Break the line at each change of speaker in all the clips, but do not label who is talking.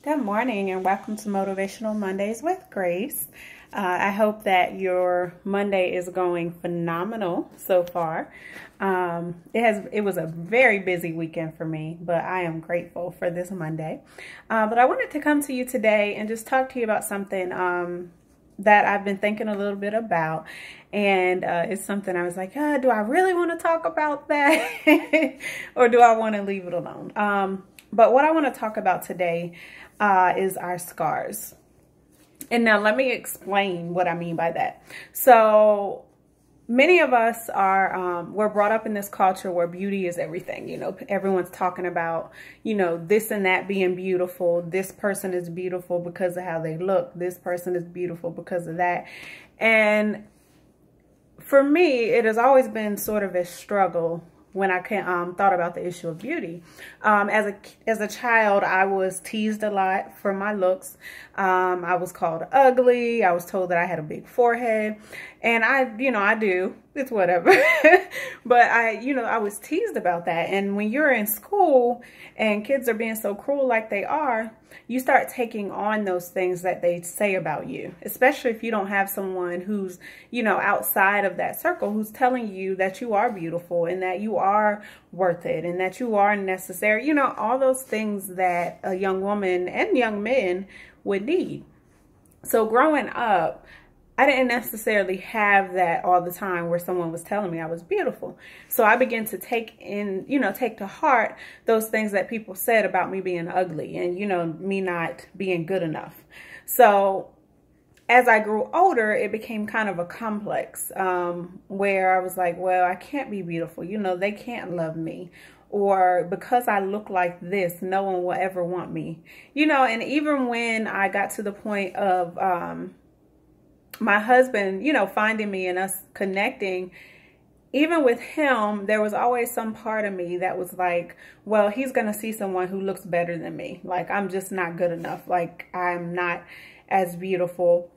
Good morning and welcome to Motivational Mondays with Grace. I hope that your Monday is going phenomenal so far. It was a very busy weekend for me, but I am grateful for this Monday. But I wanted to come to you today and just talk to you about something that I've been thinking a little bit about. And it's something I was like, do I really want to talk about that? Or do I want to leave it alone? But what I want to talk about today is our scars. And now let me explain what I mean by that. So many of us we're brought up in this culture where beauty is everything. You know, everyone's talking about, this and that being beautiful. This person is beautiful because of how they look. This person is beautiful because of that. And for me, it has always been sort of a struggle when I thought about the issue of beauty. As a child, I was teased a lot for my looks. I was called ugly. I was told that I had a big forehead, and I do. It's whatever. But I was teased about that. And when you're in school and kids are being so cruel like they are, you start taking on those things that they say about you, especially if you don't have someone who's, outside of that circle, who's telling you that you are beautiful and that you are worth it and that you are necessary, all those things that a young woman and young men would need. So growing up, I didn't necessarily have that all the time where someone was telling me I was beautiful. So I began to take to heart those things that people said about me being ugly and, me not being good enough. So as I grew older, it became kind of a complex where I was like, well, I can't be beautiful. They can't love me. Or because I look like this, no one will ever want me. And even when I got to the point of my husband, finding me and us connecting, even with him, there was always some part of me that was like, well, he's going to see someone who looks better than me. Like, I'm just not good enough. Like, I'm not as beautiful.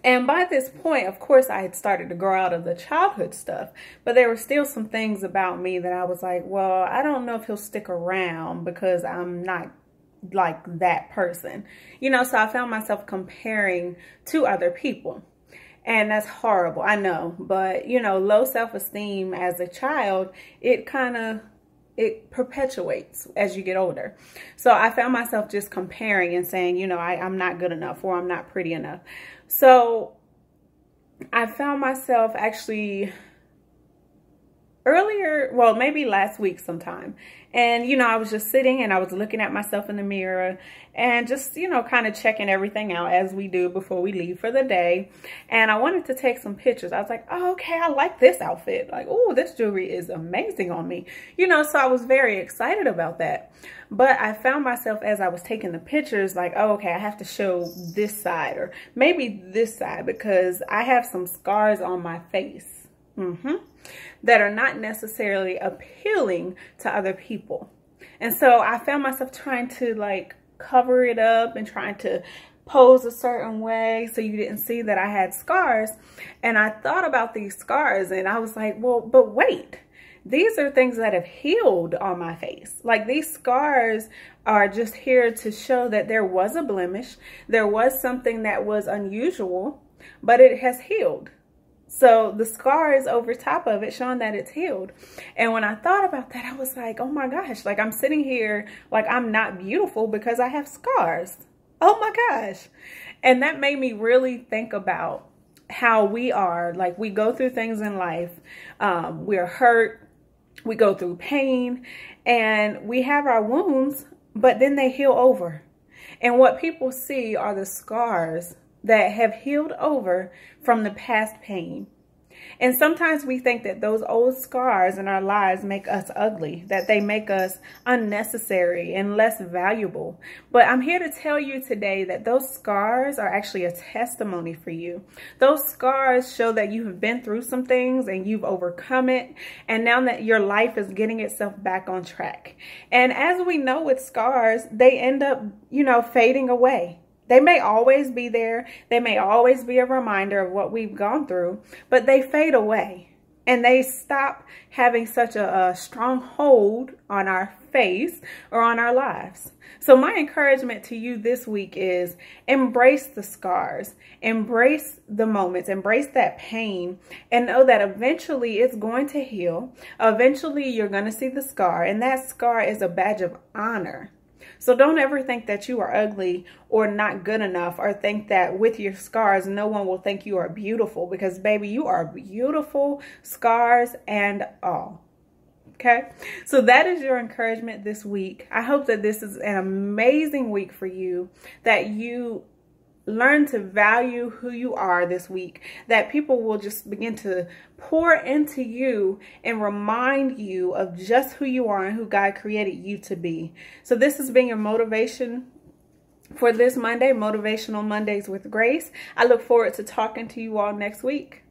And by this point, of course, I had started to grow out of the childhood stuff, but there were still some things about me that I was like, well, I don't know if he'll stick around because I'm not like that person, so I found myself comparing to other people. And that's horrible, I know, but low self-esteem as a child, it perpetuates as you get older. So I found myself just comparing and saying, I'm not good enough, or I'm not pretty enough. So I found myself actually earlier, well, maybe last week sometime. And, I was just sitting and I was looking at myself in the mirror and just, kind of checking everything out as we do before we leave for the day. And I wanted to take some pictures. I was like, oh, okay, I like this outfit. Like, oh, this jewelry is amazing on me. So I was very excited about that. But I found myself as I was taking the pictures like, oh, okay, I have to show this side or maybe this side because I have some scars on my face. That are not necessarily appealing to other people. And so I found myself trying to like cover it up and trying to pose a certain way so you didn't see that I had scars. And I thought about these scars and I was like, well, but wait, these are things that have healed on my face. Like, these scars are just here to show that there was a blemish. There was something that was unusual, but it has healed. So the scar is over top of it, showing that it's healed. And when I thought about that, I was like, oh my gosh, like I'm sitting here like I'm not beautiful because I have scars. Oh my gosh. And that made me really think about how we are. Like, we go through things in life. We're hurt. We go through pain and we have our wounds, but then they heal over. And what people see are the scars that have healed over from the past pain. And sometimes we think that those old scars in our lives make us ugly, that they make us unnecessary and less valuable. But I'm here to tell you today that those scars are actually a testimony for you. Those scars show that you have been through some things and you've overcome it. And now that your life is getting itself back on track. And as we know with scars, they end up, fading away. They may always be there. They may always be a reminder of what we've gone through, but they fade away. and they stop having such a strong hold on our face or on our lives. So my encouragement to you this week is embrace the scars, embrace the moments, embrace that pain, and know that eventually it's going to heal. Eventually you're going to see the scar, and that scar is a badge of honor. So don't ever think that you are ugly or not good enough, or think that with your scars, no one will think you are beautiful, because baby, you are beautiful, scars and all. Okay, so that is your encouragement this week. I hope that this is an amazing week for you, that you learn to value who you are this week, that people will just begin to pour into you and remind you of just who you are and who God created you to be. So this has been your motivation for this Monday, Motivational Mondays with Grace. I look forward to talking to you all next week.